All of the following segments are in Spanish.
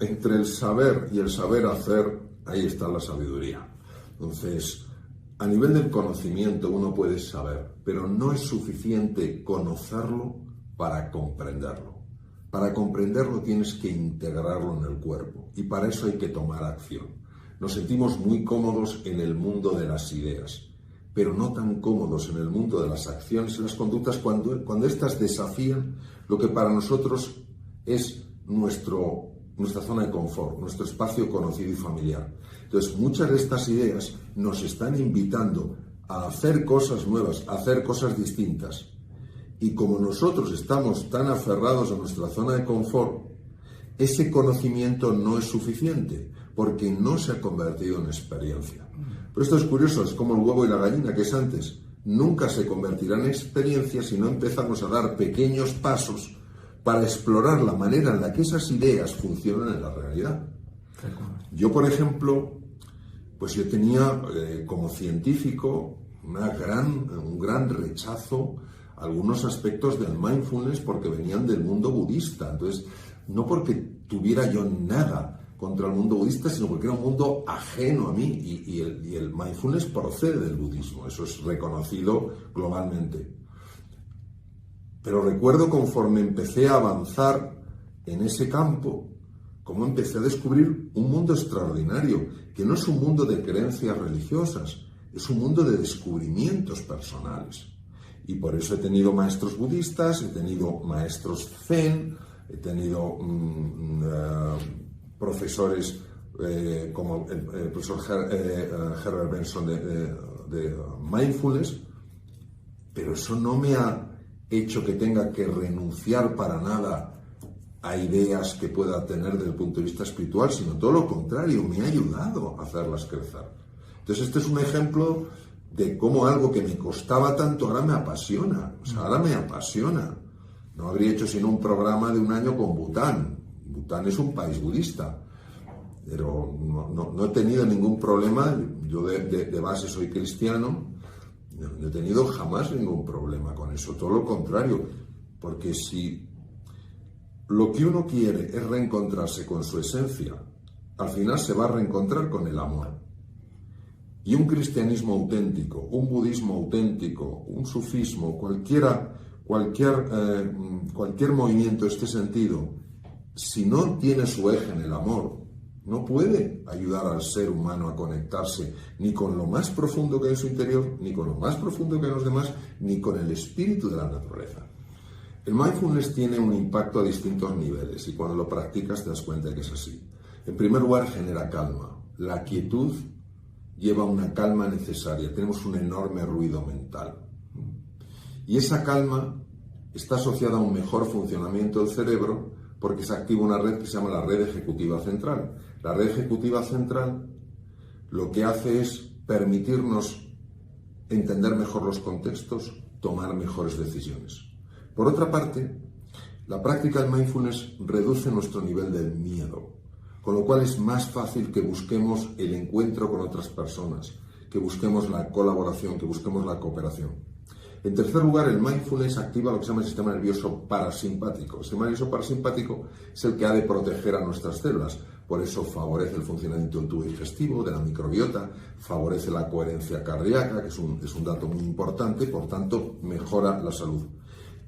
entre el saber y el saber hacer, ahí está la sabiduría. Entonces, a nivel del conocimiento uno puede saber, pero no es suficiente conocerlo para comprenderlo. Para comprenderlo tienes que integrarlo en el cuerpo y para eso hay que tomar acción. Nos sentimos muy cómodos en el mundo de las ideas, pero no tan cómodos en el mundo de las acciones y las conductas cuando éstas desafían lo que para nosotros es nuestra zona de confort, nuestro espacio conocido y familiar. Entonces, muchas de estas ideas nos están invitando a hacer cosas nuevas, a hacer cosas distintas. Y como nosotros estamos tan aferrados a nuestra zona de confort, ese conocimiento no es suficiente, porque no se ha convertido en experiencia. Pero esto es curioso, es como el huevo y la gallina, que es antes. Nunca se convertirá en experiencia si no empezamos a dar pequeños pasos para explorar la manera en la que esas ideas funcionan en la realidad. Yo, por ejemplo, pues yo tenía como científico un gran rechazo a algunos aspectos del mindfulness porque venían del mundo budista. Entonces, no porque tuviera yo nada contra el mundo budista, sino porque era un mundo ajeno a mí y el mindfulness procede del budismo. Eso es reconocido globalmente. Pero recuerdo conforme empecé a avanzar en ese campo, cómo empecé a descubrir un mundo extraordinario, que no es un mundo de creencias religiosas, es un mundo de descubrimientos personales. Y por eso he tenido maestros budistas, he tenido maestros zen, he tenido profesores como el profesor Herbert Benson de Mindfulness, pero eso no me ha hecho que tenga que renunciar para nada a ideas que pueda tener desde el punto de vista espiritual, sino todo lo contrario, me ha ayudado a hacerlas crecer. Entonces este es un ejemplo de cómo algo que me costaba tanto ahora me apasiona, ahora me apasiona. No habría hecho sino un programa de un año con Bután. Bután es un país budista, pero no he tenido ningún problema. Yo de base soy cristiano, no he tenido jamás ningún problema con eso, todo lo contrario, porque si lo que uno quiere es reencontrarse con su esencia, al final se va a reencontrar con el amor. Y un cristianismo auténtico, un budismo auténtico, un sufismo, cualquier movimiento de este sentido, si no tiene su eje en el amor, no puede ayudar al ser humano a conectarse ni con lo más profundo que hay en su interior, ni con lo más profundo que hay en los demás, ni con el espíritu de la naturaleza. El mindfulness tiene un impacto a distintos niveles y cuando lo practicas te das cuenta de que es así. En primer lugar, genera calma. La quietud lleva una calma necesaria. Tenemos un enorme ruido mental. Y esa calma está asociada a un mejor funcionamiento del cerebro porque se activa una red que se llama la red ejecutiva central. La red ejecutiva central lo que hace es permitirnos entender mejor los contextos, tomar mejores decisiones. Por otra parte, la práctica del mindfulness reduce nuestro nivel del miedo, con lo cual es más fácil que busquemos el encuentro con otras personas, que busquemos la colaboración, que busquemos la cooperación. En tercer lugar, el mindfulness activa lo que se llama el sistema nervioso parasimpático. El sistema nervioso parasimpático es el que ha de proteger a nuestras células. Por eso favorece el funcionamiento del tubo digestivo, de la microbiota, favorece la coherencia cardíaca, que es un dato muy importante, por tanto, mejora la salud.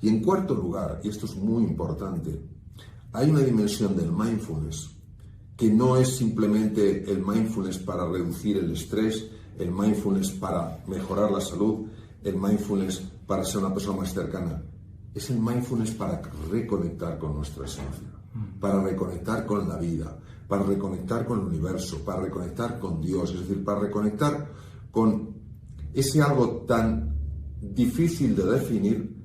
Y en cuarto lugar, y esto es muy importante, hay una dimensión del mindfulness que no es simplemente el mindfulness para reducir el estrés, el mindfulness para mejorar la salud, el mindfulness para ser una persona más cercana. Es el mindfulness para reconectar con nuestra esencia, para reconectar con la vida, para reconectar con el universo, para reconectar con Dios, es decir, para reconectar con ese algo tan difícil de definir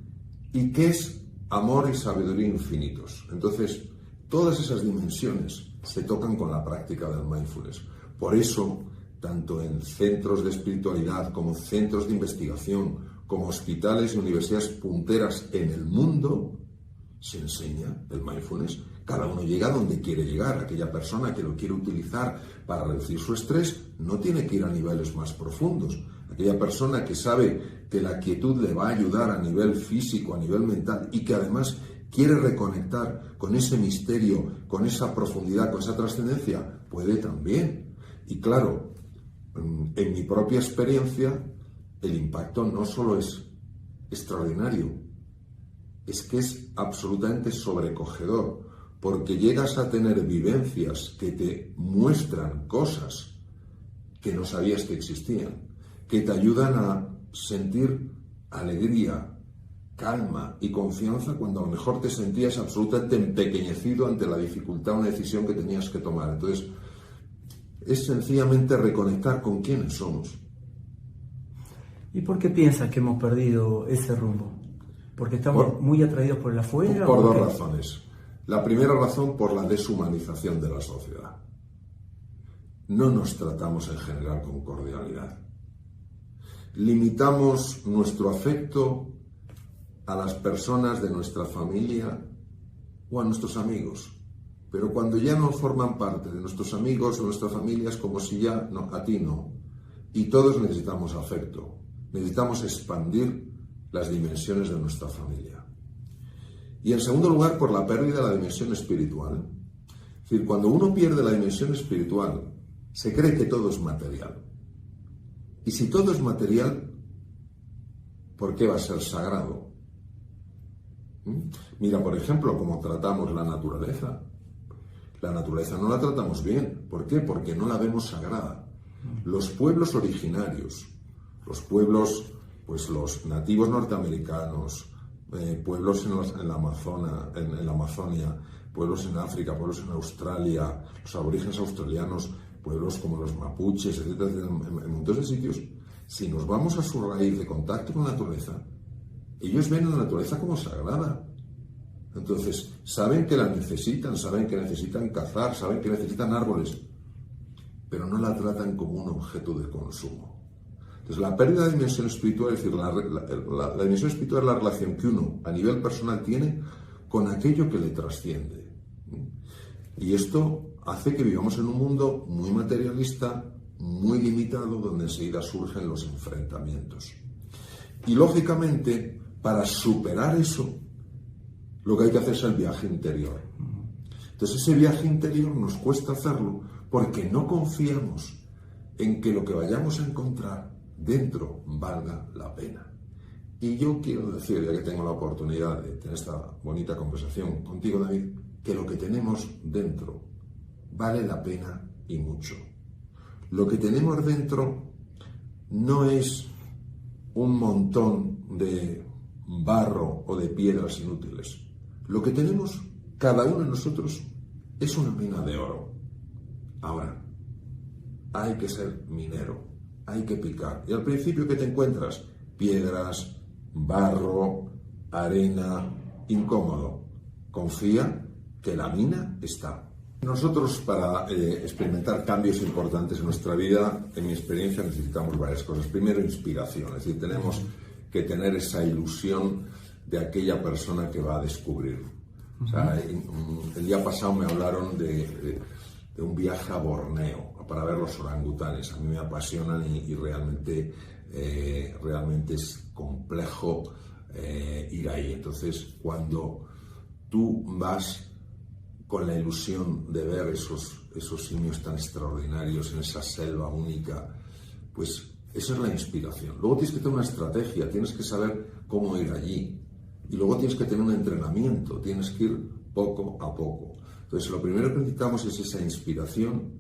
y que es amor y sabiduría infinitos. Entonces, todas esas dimensiones se tocan con la práctica del mindfulness. Por eso, tanto en centros de espiritualidad como centros de investigación, como hospitales y universidades punteras en el mundo, se enseña el mindfulness. Cada uno llega a donde quiere llegar. Aquella persona que lo quiere utilizar para reducir su estrés no tiene que ir a niveles más profundos. Aquella persona que sabe que la quietud le va a ayudar a nivel físico, a nivel mental y que además quiere reconectar con ese misterio, con esa profundidad, con esa trascendencia, puede también. Y claro, en mi propia experiencia, el impacto no solo es extraordinario, es que es absolutamente sobrecogedor, porque llegas a tener vivencias que te muestran cosas que no sabías que existían, que te ayudan a sentir alegría, calma y confianza cuando a lo mejor te sentías absolutamente empequeñecido ante la dificultad o una decisión que tenías que tomar. Entonces, es sencillamente reconectar con quiénes somos. ¿Y por qué piensas que hemos perdido ese rumbo? ¿Porque estamos muy atraídos por el afuera? Por dos razones. La primera razón, por la deshumanización de la sociedad. No nos tratamos en general con cordialidad. Limitamos nuestro afecto a las personas de nuestra familia o a nuestros amigos. Pero cuando ya no forman parte de nuestros amigos o nuestra familia, es como si ya, no, a ti no. Y todos necesitamos afecto. Necesitamos expandir las dimensiones de nuestra familia. Y en segundo lugar, por la pérdida de la dimensión espiritual. Es decir, cuando uno pierde la dimensión espiritual, se cree que todo es material. Y si todo es material, ¿por qué va a ser sagrado? Mira, por ejemplo, cómo tratamos la naturaleza. La naturaleza no la tratamos bien. ¿Por qué? Porque no la vemos sagrada. Los pueblos originarios, los pueblos, pues los nativos norteamericanos, pueblos en la Amazonia, pueblos en África, pueblos en Australia, los aborígenes australianos, pueblos como los mapuches, etcétera, en montones de sitios, si nos vamos a su raíz de contacto con la naturaleza, ellos ven a la naturaleza como sagrada. Entonces, saben que la necesitan, saben que necesitan cazar, saben que necesitan árboles, pero no la tratan como un objeto de consumo. Entonces, la pérdida de dimensión espiritual, es decir, la dimensión espiritual es la relación que uno a nivel personal tiene con aquello que le trasciende. Y esto hace que vivamos en un mundo muy materialista, muy limitado, donde enseguida surgen los enfrentamientos. Y lógicamente, para superar eso, lo que hay que hacer es el viaje interior. Entonces, ese viaje interior nos cuesta hacerlo porque no confiamos en que lo que vayamos a encontrar dentro valga la pena. Y yo quiero decir, ya que tengo la oportunidad de tener esta bonita conversación contigo, David, que lo que tenemos dentro vale la pena y mucho. Lo que tenemos dentro no es un montón de barro o de piedras inútiles. Lo que tenemos, cada uno de nosotros, es una mina de oro. Ahora, hay que ser minero, hay que picar. Y al principio, ¿qué te encuentras? Piedras, barro, arena, incómodo. Confía que la mina está. Nosotros, para experimentar cambios importantes en nuestra vida, en mi experiencia, necesitamos varias cosas. Primero, inspiración. Es decir, tenemos que tener esa ilusión de aquella persona que va a descubrirlo. O sea, el día pasado me hablaron de un viaje a Borneo para ver los orangutanes. A mí me apasionan y realmente es complejo ir ahí. Entonces, cuando tú vas con la ilusión de ver esos simios tan extraordinarios en esa selva única, pues esa es la inspiración. Luego tienes que tener una estrategia, tienes que saber cómo ir allí. Y luego tienes que tener un entrenamiento, tienes que ir poco a poco. Entonces, lo primero que necesitamos es esa inspiración.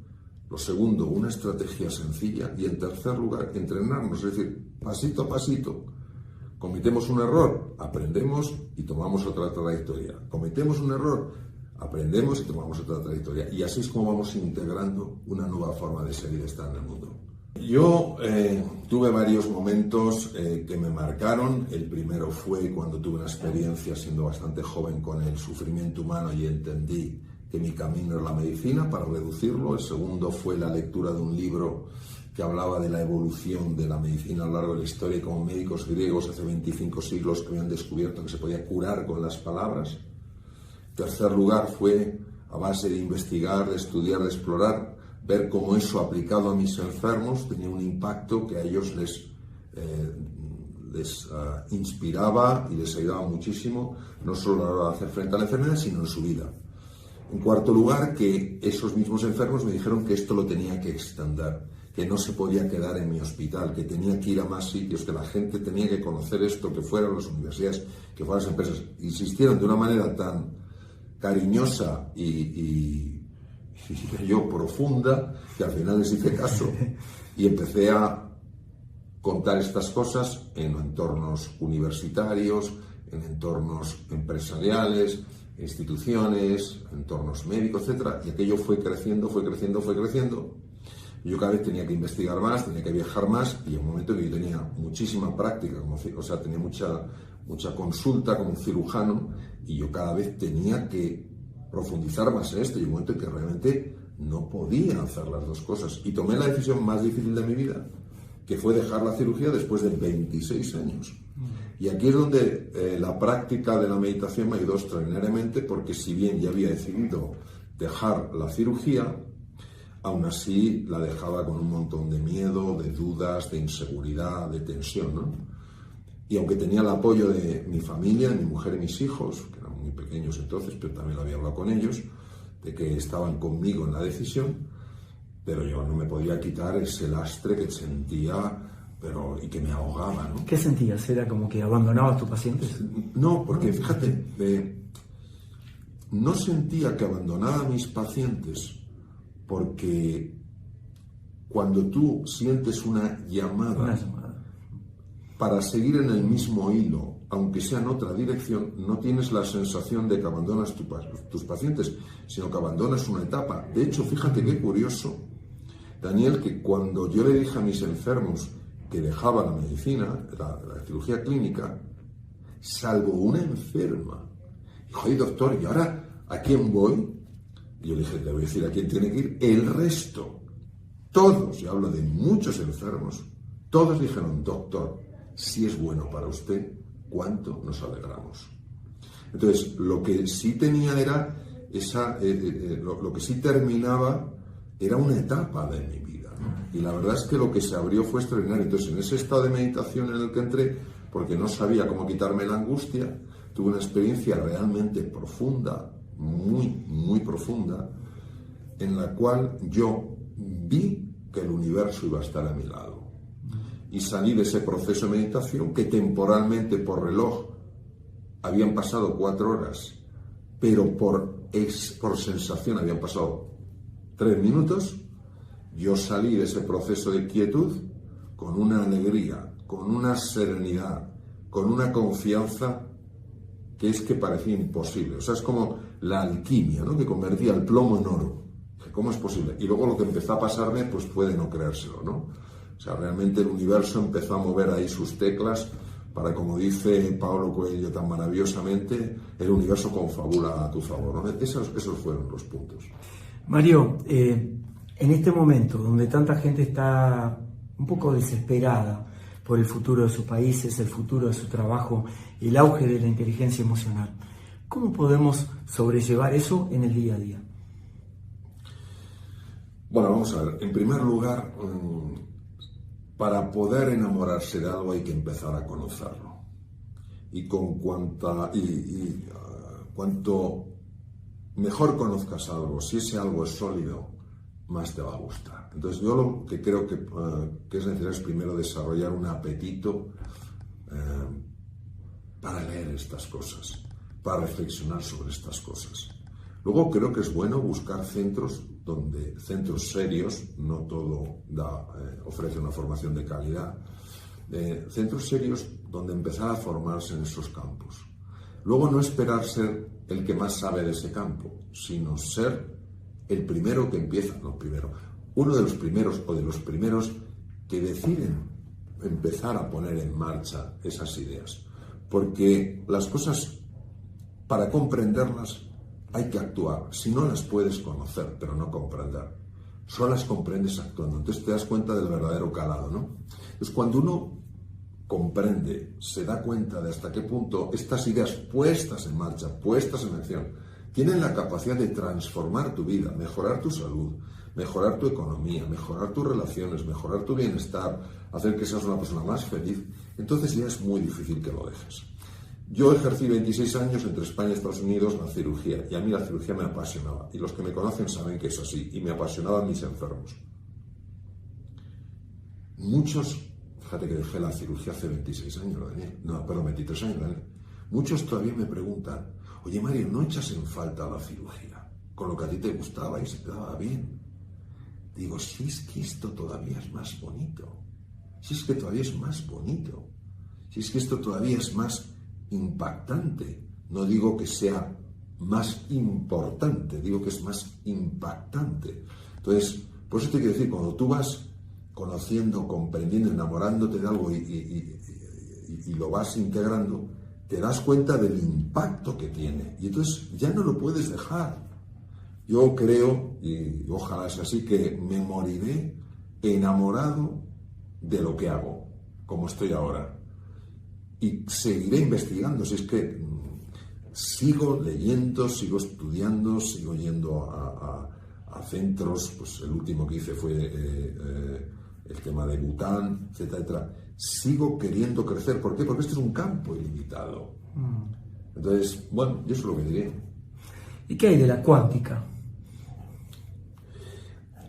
Lo segundo, una estrategia sencilla. Y en tercer lugar, entrenarnos, es decir, pasito a pasito. Cometemos un error, aprendemos y tomamos otra trayectoria. Cometemos un error, aprendemos y tomamos otra trayectoria. Y así es como vamos integrando una nueva forma de ser y de estar en el mundo. Yo tuve varios momentos que me marcaron. El primero fue cuando tuve una experiencia siendo bastante joven con el sufrimiento humano y entendí que mi camino es la medicina para reducirlo. El segundo fue la lectura de un libro que hablaba de la evolución de la medicina a lo largo de la historia y como médicos griegos hace 25 siglos que habían descubierto que se podía curar con las palabras. Tercer lugar fue a base de investigar, de estudiar, de explorar, ver cómo eso aplicado a mis enfermos tenía un impacto que a ellos les inspiraba y les ayudaba muchísimo, no solo a la hora de hacer frente a la enfermedad, sino en su vida. En cuarto lugar, que esos mismos enfermos me dijeron que esto lo tenía que extender, que no se podía quedar en mi hospital, que tenía que ir a más sitios, que la gente tenía que conocer esto, que fueran las universidades, que fueran las empresas. Insistieron de una manera tan cariñosa y yo profunda, que al final les hice caso y empecé a contar estas cosas en entornos universitarios, en entornos empresariales, instituciones, entornos médicos, etcétera, y aquello fue creciendo. Yo cada vez tenía que investigar más, tenía que viajar más, y en un momento que yo tenía muchísima práctica, tenía mucha consulta como cirujano, y yo cada vez tenía que profundizar más en esto, y un momento en que realmente no podía hacer las dos cosas. Y tomé la decisión más difícil de mi vida, que fue dejar la cirugía después de 26 años. Y aquí es donde la práctica de la meditación me ayudó extraordinariamente, porque si bien ya había decidido dejar la cirugía, aún así la dejaba con un montón de miedo, de dudas, de inseguridad, de tensión, ¿no? Y aunque tenía el apoyo de mi familia, de mi mujer y mis hijos, que eran muy pequeños entonces, pero también lo había hablado con ellos, de que estaban conmigo en la decisión, pero yo no me podía quitar ese lastre que sentía y que me ahogaba, ¿no? ¿Qué sentías? ¿Era como que abandonabas a tus pacientes? No, porque fíjate, no sentía que abandonaba a mis pacientes, porque cuando tú sientes una llamada para seguir en el mismo hilo, aunque sea en otra dirección, no tienes la sensación de que abandonas tus pacientes, sino que abandonas una etapa. De hecho, fíjate qué curioso, Daniel, que cuando yo le dije a mis enfermos que dejaba la medicina, la cirugía clínica, salvo una enferma, dijo: oye, doctor, ¿y ahora a quién voy? Y yo le dije: le voy a decir a quién tiene que ir. El resto, todos, y hablo de muchos enfermos, todos dijeron: doctor, si es bueno para usted, ¿cuánto nos alegramos? Entonces, lo que sí tenía era lo que sí terminaba era una etapa de mi vida, ¿no? Y la verdad es que lo que se abrió fue extraordinario. Entonces, en ese estado de meditación en el que entré, porque no sabía cómo quitarme la angustia, tuve una experiencia realmente profunda, muy, muy profunda, en la cual yo vi que el universo iba a estar a mi lado. Y salí de ese proceso de meditación, que temporalmente por reloj habían pasado 4 horas, pero por sensación habían pasado 3 minutos. Yo salí de ese proceso de quietud con una alegría, con una serenidad, con una confianza que es que parecía imposible. O sea, es como la alquimia, ¿no?, que convertía el plomo en oro. ¿Cómo es posible? Y luego lo que empezó a pasarme, pues puede no creérselo, ¿no? O sea, realmente el universo empezó a mover ahí sus teclas para, como dice Paulo Coelho tan maravillosamente, el universo confabula a tu favor, ¿no? Esos fueron los puntos. Mario, en este momento donde tanta gente está un poco desesperada por el futuro de sus países, el futuro de su trabajo, el auge de la inteligencia emocional, ¿cómo podemos sobrellevar eso en el día a día? Bueno, vamos a ver. En primer lugar, para poder enamorarse de algo hay que empezar a conocerlo. Y cuanto mejor conozcas algo, si ese algo es sólido, más te va a gustar. Entonces, yo lo que creo que es necesario es primero desarrollar un apetito para leer estas cosas, para reflexionar sobre estas cosas. Luego creo que es bueno buscar centros serios, no todo ofrece una formación de calidad, centros serios donde empezar a formarse en esos campos. Luego no esperar ser el que más sabe de ese campo, sino ser el primero que empieza, uno de los primeros o de los primeros que deciden empezar a poner en marcha esas ideas. Porque las cosas, para comprenderlas, hay que actuar. Si no, las puedes conocer, pero no comprender. Solo las comprendes actuando. Entonces te das cuenta del verdadero calado, ¿no? Entonces, cuando uno comprende, se da cuenta de hasta qué punto estas ideas puestas en marcha, puestas en acción, tienen la capacidad de transformar tu vida, mejorar tu salud, mejorar tu economía, mejorar tus relaciones, mejorar tu bienestar, hacer que seas una persona más feliz, entonces ya es muy difícil que lo dejes. Yo ejercí 26 años entre España y Estados Unidos la cirugía, y a mí la cirugía me apasionaba, y los que me conocen saben que es así, y me apasionaban mis enfermos. Muchos, fíjate que dejé la cirugía hace 26 años, Daniel, no, perdón, 23 años, Daniel. Muchos todavía me preguntan, oye Mario, ¿no echas en falta la cirugía? Con lo que a ti te gustaba y se te daba bien. Digo, si es que esto todavía es más bonito, si es que todavía es más bonito, si es que esto todavía es más impactante. No digo que sea más importante, digo que es más impactante. Entonces, por eso te quiero decir, cuando tú vas conociendo, comprendiendo, enamorándote de algo y lo vas integrando, te das cuenta del impacto que tiene. Y entonces ya no lo puedes dejar. Yo creo, y ojalá sea así, que me moriré enamorado de lo que hago, como estoy ahora. Y seguiré investigando, si es que sigo leyendo, sigo estudiando, sigo yendo a centros, pues el último que hice fue el tema de Bután, etcétera, etcétera. Sigo queriendo crecer, ¿por qué? Porque esto es un campo ilimitado. Entonces, bueno, yo eso es lo que diré. ¿Y qué hay de la cuántica?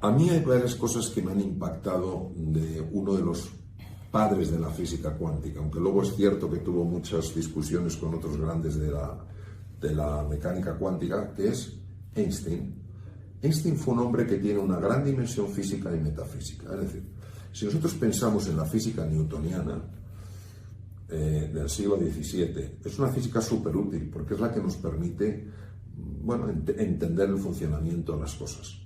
A mí hay varias cosas que me han impactado de uno de los padres de la física cuántica, aunque luego es cierto que tuvo muchas discusiones con otros grandes de la mecánica cuántica, que es Einstein. Einstein fue un hombre que tiene una gran dimensión física y metafísica. Es decir, si nosotros pensamos en la física newtoniana del siglo XVII, es una física súper útil porque es la que nos permite, bueno, entender el funcionamiento de las cosas.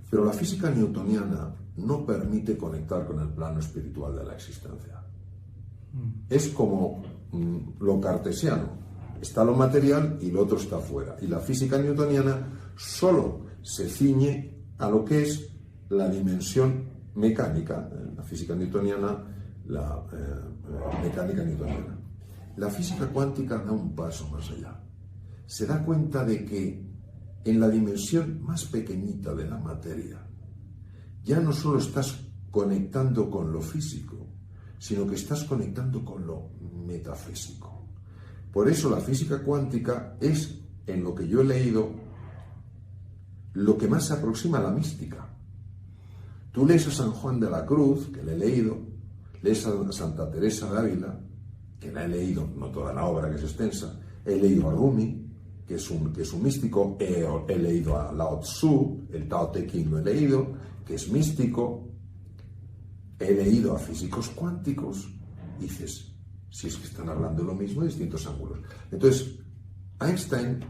Pero la física newtoniana no permite conectar con el plano espiritual de la existencia. Es como lo cartesiano. Está lo material y lo otro está fuera. Y la física newtoniana solo se ciñe a lo que es la dimensión mecánica. La física newtoniana, la mecánica newtoniana. La física cuántica da un paso más allá. Se da cuenta de que en la dimensión más pequeñita de la materia, ya no solo estás conectando con lo físico, sino que estás conectando con lo metafísico. Por eso la física cuántica es, en lo que yo he leído, lo que más se aproxima a la mística. Tú lees a San Juan de la Cruz, que le he leído, lees a Santa Teresa de Ávila, que la he leído, no toda la obra que es extensa, he leído a Rumi, que es un místico, he leído a Lao Tzu, el Tao Te Ching lo he leído, que es místico, he leído a físicos cuánticos, y dices, si es que están hablando de lo mismo de distintos ángulos. Entonces, Einstein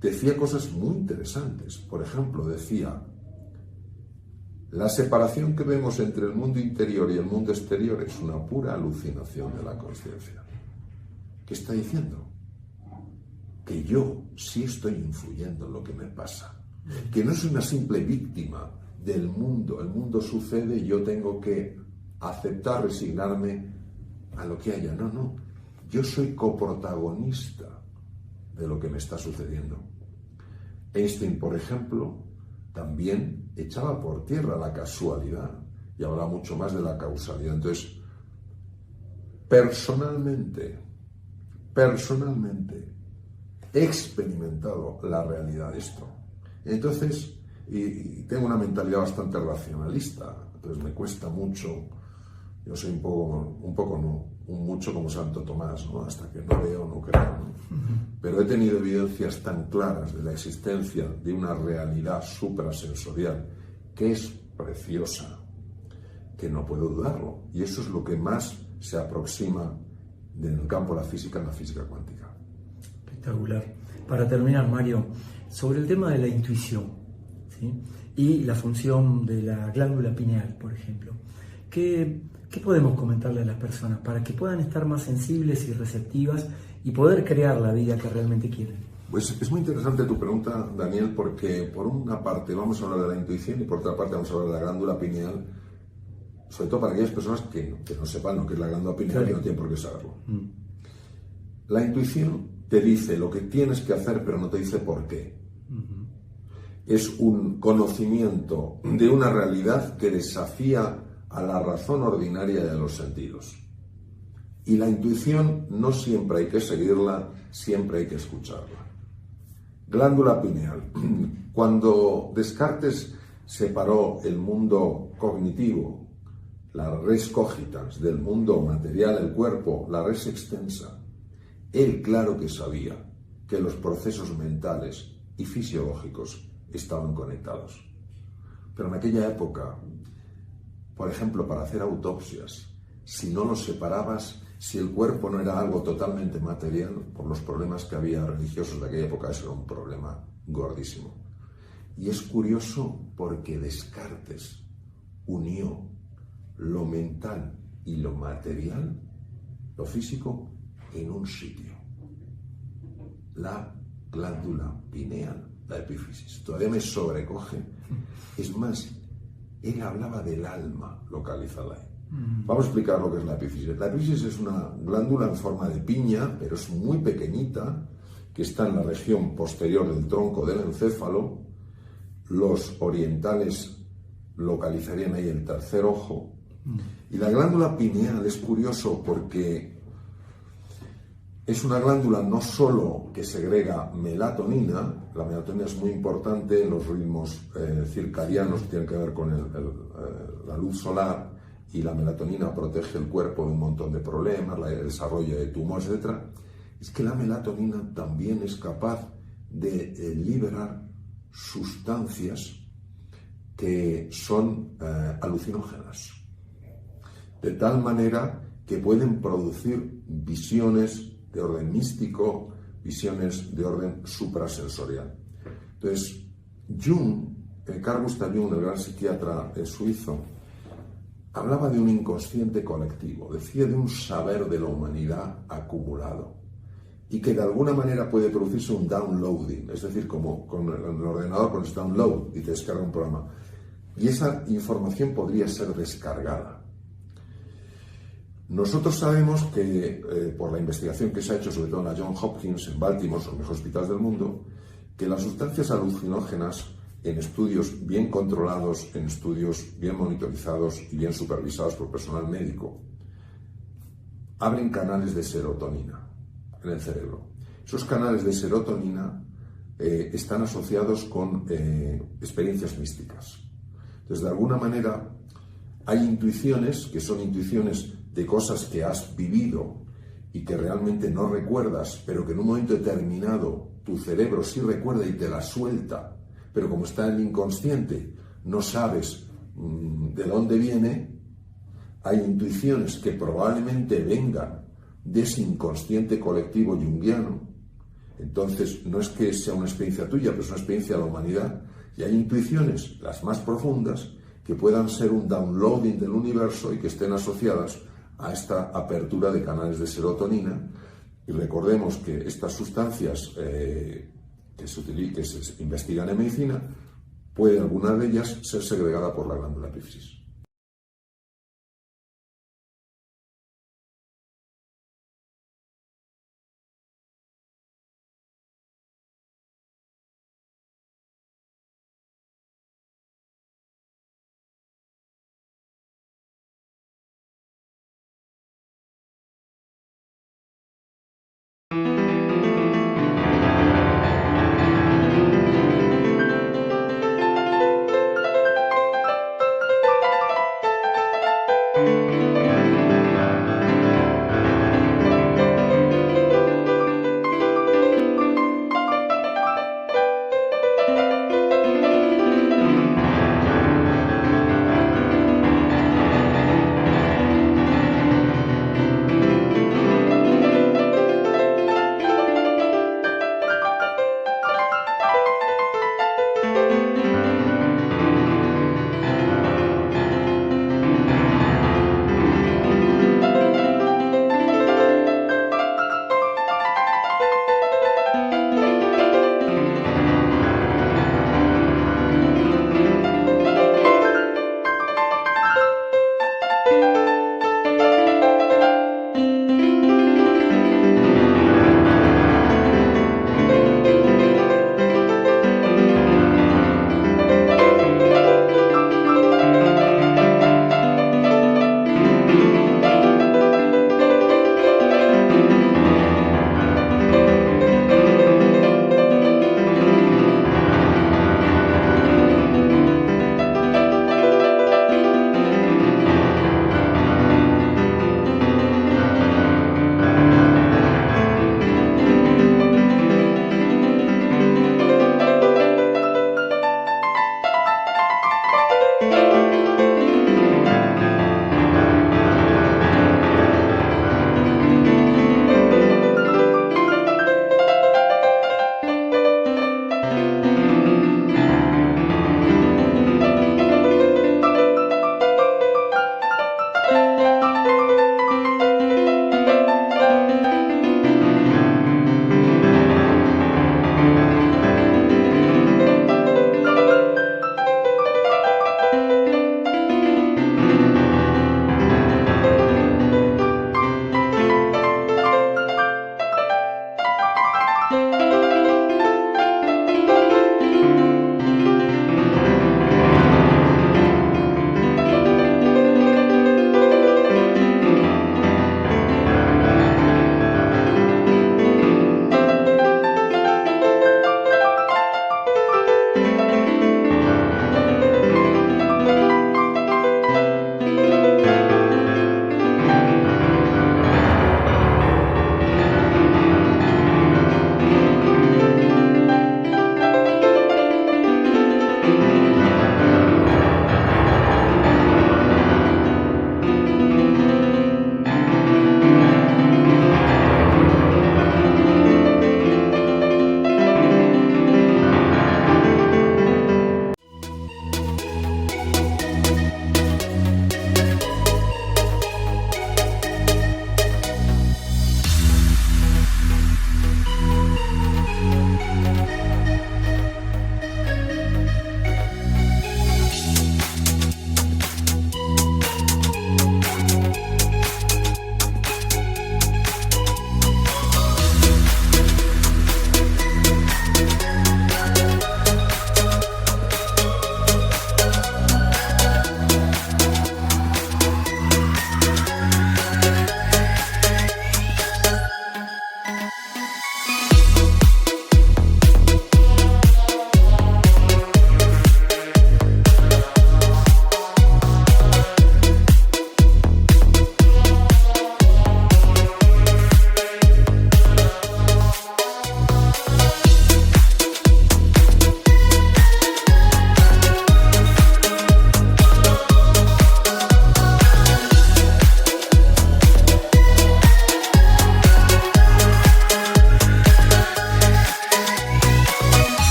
decía cosas muy interesantes. Por ejemplo, decía, la separación que vemos entre el mundo interior y el mundo exterior es una pura alucinación de la conciencia. ¿Qué está diciendo? Que yo sí estoy influyendo en lo que me pasa, que no soy una simple víctima del mundo, el mundo sucede y yo tengo que aceptar, resignarme a lo que haya. No, yo soy coprotagonista de lo que me está sucediendo. Einstein, por ejemplo, también echaba por tierra la casualidad y hablaba mucho más de la causalidad. Entonces, personalmente, he experimentado la realidad de esto. Entonces, y tengo una mentalidad bastante racionalista, entonces me cuesta mucho, yo soy mucho como Santo Tomás, ¿no? Hasta que no veo, no creo, ¿no? Pero he tenido evidencias tan claras de la existencia de una realidad suprasensorial que es preciosa, que no puedo dudarlo. Y eso es lo que más se aproxima en el campo de la física, en la física cuántica. Espectacular. Para terminar, Mario, sobre el tema de la intuición, ¿sí? Y la función de la glándula pineal, por ejemplo, ¿qué podemos comentarle a las personas para que puedan estar más sensibles y receptivas y poder crear la vida que realmente quieren? Pues es muy interesante tu pregunta, Daniel, porque por una parte vamos a hablar de la intuición y por otra parte vamos a hablar de la glándula pineal, sobre todo para aquellas personas que no sepan lo que es la glándula pineal, claro, y no tienen por qué saberlo. La intuición te dice lo que tienes que hacer, pero no te dice por qué. Es un conocimiento de una realidad que desafía a la razón ordinaria de los sentidos. Y la intuición no siempre hay que seguirla, siempre hay que escucharla. Glándula pineal. Cuando Descartes separó el mundo cognitivo, la res cogitans, del mundo material, el cuerpo, la res extensa, él claro que sabía que los procesos mentales y fisiológicos estaban conectados. Pero en aquella época, por ejemplo, para hacer autopsias, si no los separabas, si el cuerpo no era algo totalmente material, por los problemas que había religiosos de aquella época, eso era un problema gordísimo. Y es curioso porque Descartes unió lo mental y lo material, lo físico, en un sitio. La glándula pineal, la epífisis. Todavía me sobrecoge. Es más, él hablaba del alma localizada ahí. Vamos a explicar lo que es la epífisis. La epífisis es una glándula en forma de piña, pero es muy pequeñita, que está en la región posterior del tronco del encéfalo. Los orientales localizarían ahí el tercer ojo. Y la glándula pineal es curioso porque es una glándula no solo que segrega melatonina, la melatonina es muy importante en los ritmos circadianos que tienen que ver con la luz solar, y la melatonina protege el cuerpo de un montón de problemas, el desarrollo de tumores, etc. Es que la melatonina también es capaz de liberar sustancias que son alucinógenas, de tal manera que pueden producir visiones de orden místico, visiones de orden suprasensorial. Entonces, Carl Gustav Jung, el gran psiquiatra suizo, hablaba de un inconsciente colectivo, decía de un saber de la humanidad acumulado y que de alguna manera puede producirse un downloading, es decir, como con el ordenador cuando se download y te descarga un programa. Y esa información podría ser descargada. Nosotros sabemos que, por la investigación que se ha hecho, sobre todo en la Johns Hopkins, en Baltimore, los mejores hospitales del mundo, que las sustancias alucinógenas, en estudios bien controlados, en estudios bien monitorizados y bien supervisados por personal médico, abren canales de serotonina en el cerebro. Esos canales de serotonina están asociados con experiencias místicas. Entonces, de alguna manera, hay intuiciones que son intuiciones de cosas que has vivido y que realmente no recuerdas, pero que en un momento determinado tu cerebro sí recuerda y te la suelta, pero como está en el inconsciente, no sabes de dónde viene. Hay intuiciones que probablemente vengan de ese inconsciente colectivo junguiano. Entonces, no es que sea una experiencia tuya, pero es una experiencia de la humanidad. Y hay intuiciones, las más profundas, que puedan ser un downloading del universo y que estén asociadas a esta apertura de canales de serotonina. Y recordemos que estas sustancias que se investigan en medicina, puede alguna de ellas ser segregada por la glándula epífisis.